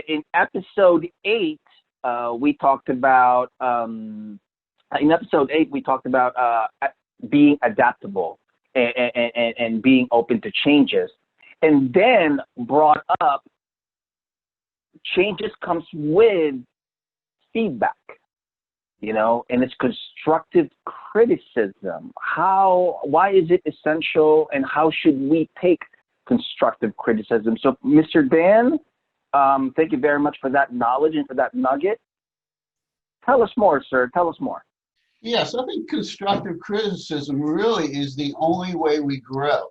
in episode 8, we talked about being adaptable and being open to changes, and then brought up changes comes with feedback, and it's constructive criticism. Why is it essential, and how should we take constructive criticism? So, Mr. Dan, thank you very much for that knowledge and for that nugget. Tell us more, sir. Tell us more. Yes, I think constructive criticism really is the only way we grow.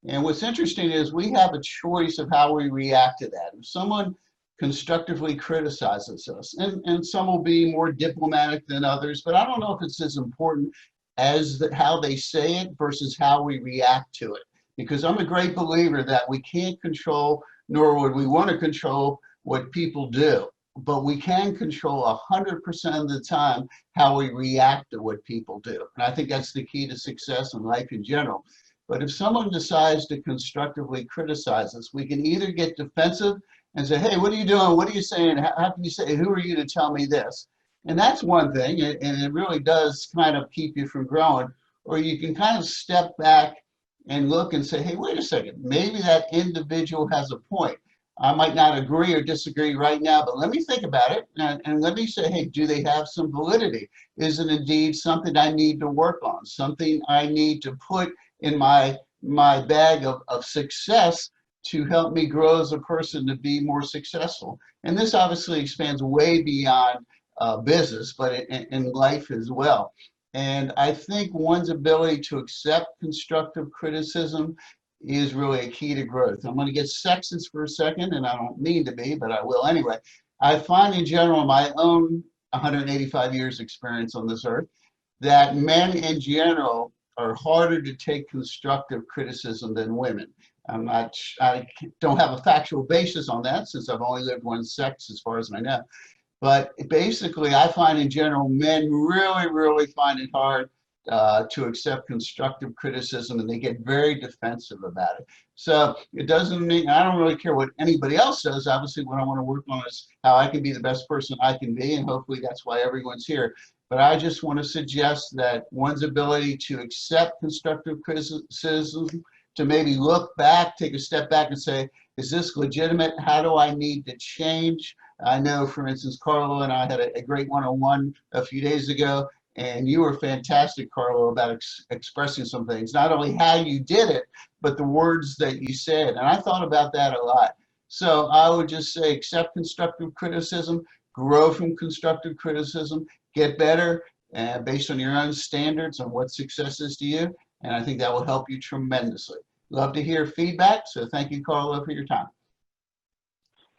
And what's interesting is we have a choice of how we react to that. If someone constructively criticizes us, and some will be more diplomatic than others, but I don't know if it's as important as how they say it versus how we react to it. Because I'm a great believer that we can't control, nor would we want to control, what people do. But we can control 100% of the time how we react to what people do. And I think that's the key to success in life in general. But if someone decides to constructively criticize us, we can either get defensive and say, hey, what are you doing? What are you saying? How can you say, who are you to tell me this? And that's one thing, and it really does kind of keep you from growing. Or you can kind of step back and look and say, hey, wait a second, maybe that individual has a point. I might not agree or disagree right now, but let me think about it, and let me say, hey, do they have some validity? Is it indeed something I need to work on, something I need to put in my bag of success to help me grow as a person to be more successful? And this obviously expands way beyond business, but in life as well. And I think one's ability to accept constructive criticism is really a key to growth. I'm going to get sexist for a second, and I don't mean to be, but I will anyway. I find in general, my own 185 years experience on this earth, that men in general are harder to take constructive criticism than women. I don't have a factual basis on that since I've only lived one sex as far as I know. But basically, I find in general, men really find it hard to accept constructive criticism, and they get very defensive about it. So it doesn't mean, I don't really care what anybody else says. Obviously, what I want to work on is how I can be the best person I can be, and hopefully that's why everyone's here. But I just want to suggest that one's ability to accept constructive criticism, to maybe look back, take a step back and say, is this legitimate? How do I need to change? I know, for instance, Carlo and I had a great one-on-one a few days ago, and you were fantastic, Carlo, about expressing some things. Not only how you did it, but the words that you said. And I thought about that a lot. So I would just say accept constructive criticism, grow from constructive criticism, get better based on your own standards on what success is to you. And I think that will help you tremendously. Love to hear feedback. So thank you, Carlo, for your time.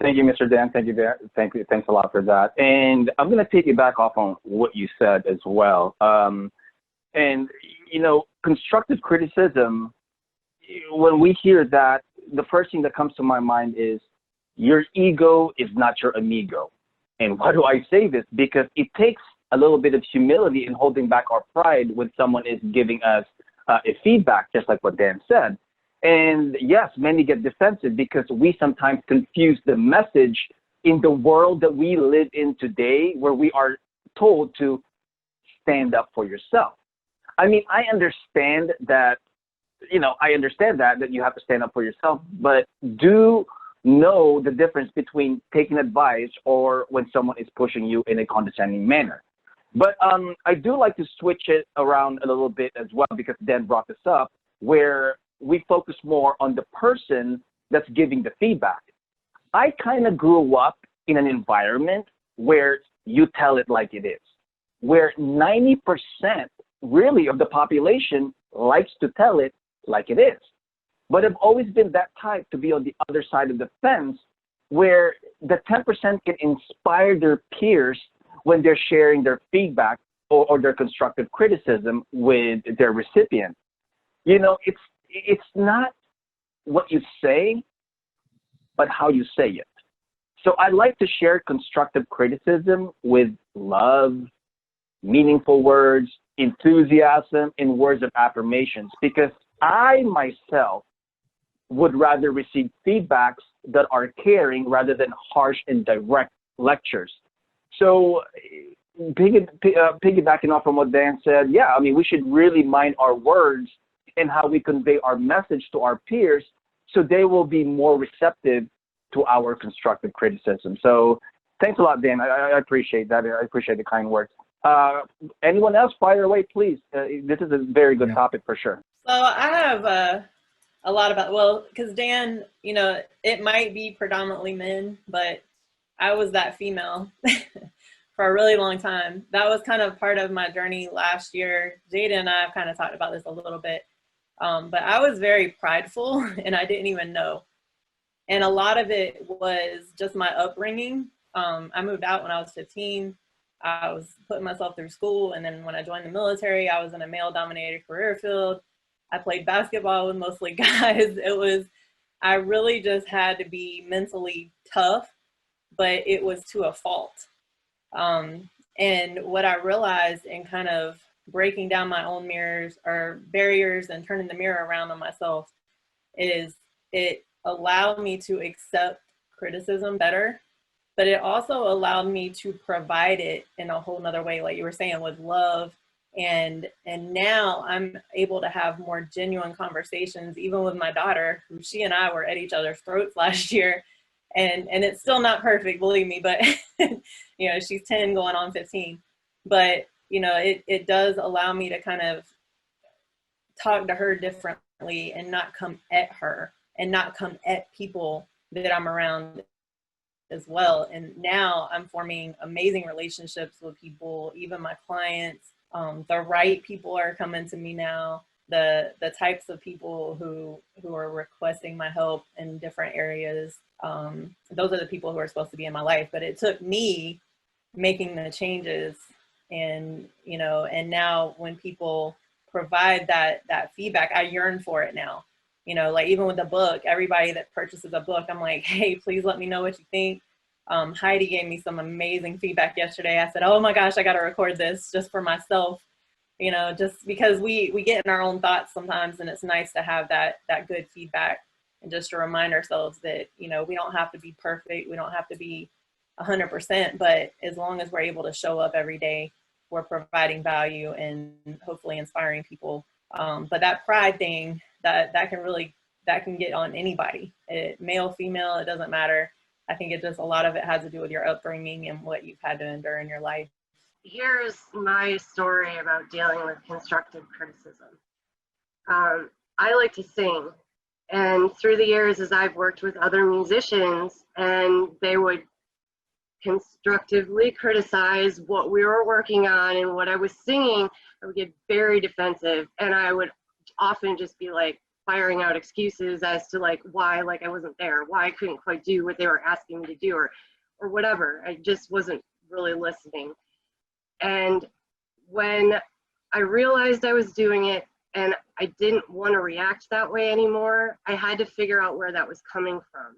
Thank you, Mr. Dan. Thank you. Thanks a lot for that. And I'm going to take you back off on what you said as well. And, constructive criticism, when we hear that, the first thing that comes to my mind is your ego is not your amigo. And why do I say this? Because it takes a little bit of humility in holding back our pride when someone is giving us a feedback, just like what Dan said. And yes, many get defensive because we sometimes confuse the message in the world that we live in today, where we are told to stand up for yourself. I mean, I understand that you have to stand up for yourself, but do know the difference between taking advice or when someone is pushing you in a condescending manner. But I do like to switch it around a little bit as well, because Dan brought this up, where we focus more on the person that's giving the feedback. I kind of grew up in an environment where you tell it like it is, where 90% really of the population likes to tell it like it is. But I've always been that type to be on the other side of the fence, where the 10% can inspire their peers when they're sharing their feedback or their constructive criticism with their recipient. It's not what you say, but how you say it. So I like to share constructive criticism with love, meaningful words, enthusiasm, and words of affirmations, because I myself would rather receive feedbacks that are caring rather than harsh and direct lectures. So piggybacking off from what Dan said, yeah, I mean, we should really mind our words and how we convey our message to our peers so they will be more receptive to our constructive criticism. So thanks a lot, Dan. I appreciate that. I appreciate the kind words. Anyone else? Fire away, please. This is a very good topic for sure. So I have a lot about, well, because Dan, you know, it might be predominantly men, but I was that female for a really long time. That was kind of part of my journey last year. Jada and I have kind of talked about this a little bit, but I was very prideful and I didn't even know. And a lot of it was just my upbringing. I moved out when I was 15. I was putting myself through school. And then when I joined the military, I was in a male-dominated career field. I played basketball with mostly guys. I really just had to be mentally tough, but it was to a fault. And what I realized in kind of breaking down my own mirrors or barriers and turning the mirror around on myself is it allowed me to accept criticism better, but it also allowed me to provide it in a whole nother way, like you were saying, with love. And now I'm able to have more genuine conversations, even with my daughter, who she and I were at each other's throats last year. And it's still not perfect, believe me, but you know, she's 10 going on 15. But, you know, it does allow me to kind of talk to her differently and not come at her and not come at people that I'm around as well. And now I'm forming amazing relationships with people, even my clients. The right people are coming to me now. The types of people who are requesting my help in different areas. Those are the people who are supposed to be in my life. But it took me making the changes, and you know, and now when people provide that feedback, I yearn for it now. You know, like even with the book, everybody that purchases a book, I'm like, hey, please let me know what you think. Heidi gave me some amazing feedback yesterday. I said, oh my gosh, I got to record this just for myself. You know, just because we get in our own thoughts sometimes, and it's nice to have that good feedback and just to remind ourselves that, you know, we don't have to be perfect. We don't have to be 100%, but as long as we're able to show up every day, we're providing value and hopefully inspiring people. But that pride thing, that can get on anybody, male, female, it doesn't matter. I think it just, a lot of it has to do with your upbringing and what you've had to endure in your life. Here's my story about dealing with constructive criticism. I like to sing, and through the years, as I've worked with other musicians and they would constructively criticize what we were working on and what I was singing, I would get very defensive, and I would often just be like firing out excuses as to like why like I wasn't there, why I couldn't quite do what they were asking me to do, or whatever. I just wasn't really listening. And when I realized I was doing it and I didn't want to react that way anymore, I had to figure out where that was coming from.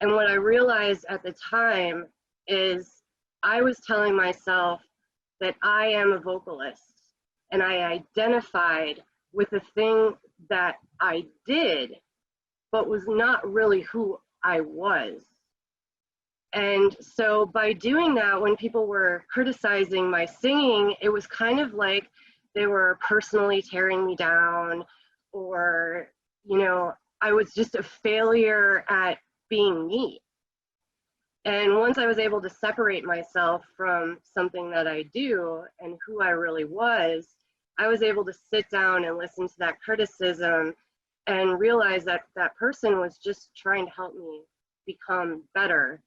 And what I realized at the time is I was telling myself that I am a vocalist, and I identified with the thing that I did, but was not really who I was. And so by doing that, when people were criticizing my singing, it was kind of like they were personally tearing me down, or, you know, I was just a failure at being me. And once I was able to separate myself from something that I do and who I really was, I was able to sit down and listen to that criticism and realize that that person was just trying to help me become better